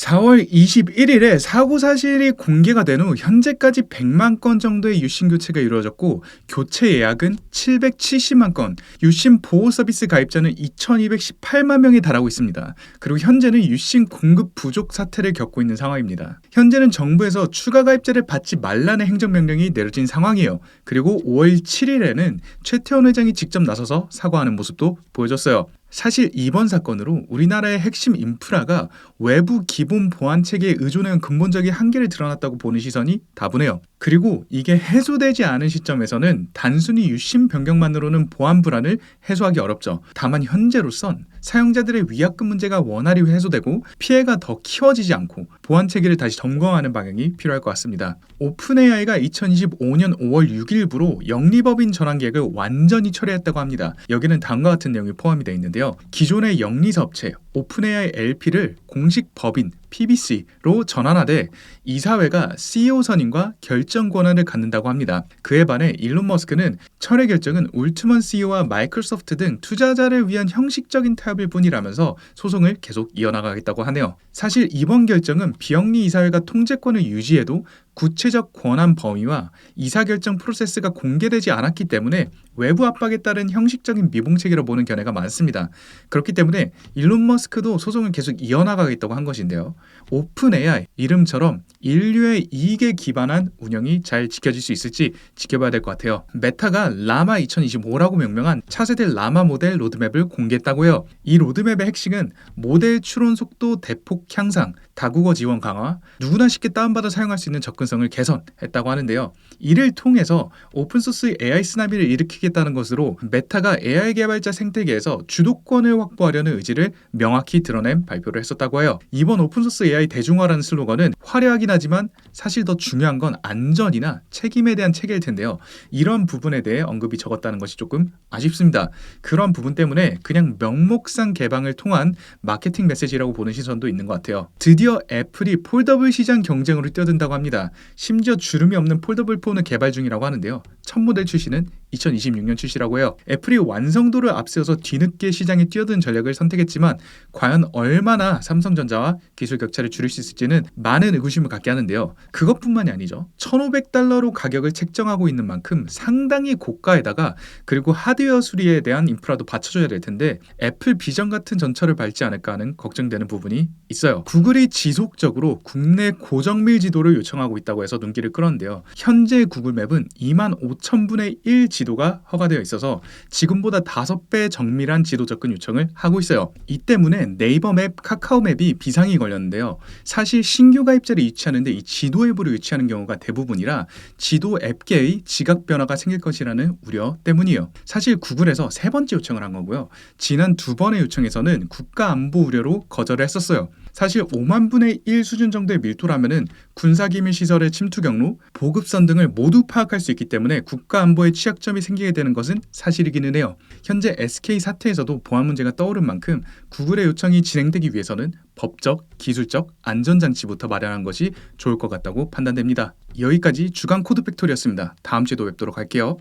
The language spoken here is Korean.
4월 21일에 사고 사실이 공개가 된 후 현재까지 100만 건 정도의 유심 교체가 이루어졌고 교체 예약은 770만 건, 유심 보호 서비스 가입자는 2218만 명에 달하고 있습니다. 그리고 현재는 유심 공급 부족 사태를 겪고 있는 상황입니다. 현재는 정부에서 추가 가입자를 받지 말라는 행정명령이 내려진 상황이에요. 그리고 5월 7일에는 최태원 회장이 직접 나서서 사과하는 모습도 보여줬어요. 사실 이번 사건으로 우리나라의 핵심 인프라가 외부 기본 보안 체계에 의존한 근본적인 한계를 드러났다고 보는 시선이 다분해요. 그리고 이게 해소되지 않은 시점에서는 단순히 유심 변경만으로는 보안 불안을 해소하기 어렵죠. 다만 현재로선 사용자들의 위약금 문제가 원활히 해소되고 피해가 더 키워지지 않고 보안 체계를 다시 점검하는 방향이 필요할 것 같습니다. 오픈AI가 2025년 5월 6일부로 영리법인 전환 계획을 완전히 철회했다고 합니다. 여기는 다음과 같은 내용이 포함이 되어 있는데요. 기존의 영리사업체 오픈AI LP를 공식 법인 PBC로 전환하되 이사회가 CEO 선임과 결정 권한을 갖는다고 합니다. 그에 반해 일론 머스크는 철회 결정은 울트먼 CEO와 마이크로소프트 등 투자자를 위한 형식적인 타협일 뿐이라면서 소송을 계속 이어나가겠다고 하네요. 사실 이번 결정은 비영리 이사회가 통제권을 유지해도 구체적 권한 범위와 이사결정 프로세스가 공개되지 않았기 때문에 외부 압박에 따른 형식적인 미봉책이라 보는 견해가 많습니다. 그렇기 때문에 일론 머스크도 소송을 계속 이어나가겠다고 한 것인데요. 오픈 AI 이름처럼 인류의 이익에 기반한 운영이 잘 지켜질 수 있을지 지켜봐야 될 것 같아요. 메타가 라마 2025라고 명명한 차세대 라마 모델 로드맵을 공개했다고 해요. 이 로드맵의 핵심은 모델 추론 속도 대폭 향상, 다국어 지원 강화, 누구나 쉽게 다운받아 사용할 수 있는 접근성을 개선했다고 하는데요. 이를 통해서 오픈소스 AI 쓰나미를 일으키겠다는 것으로 메타가 AI 개발자 생태계에서 주도권을 확보하려는 의지를 명확히 드러낸 발표를 했었다고 해요. 이번 오픈소스 AI 대중화라는 슬로건은 화려하긴 하지만 사실 더 중요한 건 안전이나 책임에 대한 체계일 텐데요. 이런 부분에 대해 언급이 적었다는 것이 조금 아쉽습니다. 그런 부분 때문에 그냥 명목상 개방을 통한 마케팅 메시지라고 보는 시선도 있는 것 같아요. 드디어 애플이 폴더블 시장 경쟁으로 뛰어든다고 합니다. 심지어 주름이 없는 폴더블 폰을 개발 중이라고 하는데요. 첫 모델 출시는 2026년 출시라고 해요. 애플이 완성도를 앞세워서 뒤늦게 시장에 뛰어든 전략을 선택했지만 과연 얼마나 삼성전자와 기술 격차를 줄일 수 있을지는 많은 의구심을 갖게 하는데요. 그것뿐만이 아니죠. $1,500로 가격을 책정하고 있는 만큼 상당히 고가에다가 그리고 하드웨어 수리에 대한 인프라도 받쳐줘야 될 텐데 애플 비전 같은 전철을 밟지 않을까 하는 걱정되는 부분이 있어요. 구글이 지속적으로 국내 고정밀 지도를 요청하고 있다고 해서 눈길을 끌었는데요. 현재 구글 맵은 25,000분의 1 지도가 허가되어 있어서 지금보다 5배 정밀한 지도 접근 요청을 하고 있어요. 이 때문에 네이버 맵, 카카오 맵이 비상이 걸렸는데요. 사실 신규 가입자를 유치하는데 이 지도 앱으로 유치하는 경우가 대부분이라 지도 앱계의 지각 변화가 생길 것이라는 우려 때문이에요. 사실 구글에서 3번째 요청을 한 거고요. 지난 2번의 요청에서는 국가 안보 우려로 거절을 했었어요. 사실 5만 분의 1 수준 정도의 밀도라면은 군사기밀 시설의 침투 경로, 보급선 등을 모두 파악할 수 있기 때문에 국가 안보에 취약점이 생기게 되는 것은 사실이기는 해요. 현재 SK 사태에서도 보안 문제가 떠오른 만큼 구글의 요청이 진행되기 위해서는 법적, 기술적, 안전장치부터 마련한 것이 좋을 것 같다고 판단됩니다. 여기까지 주간 코드 팩토리였습니다. 다음 주에도 뵙도록 할게요.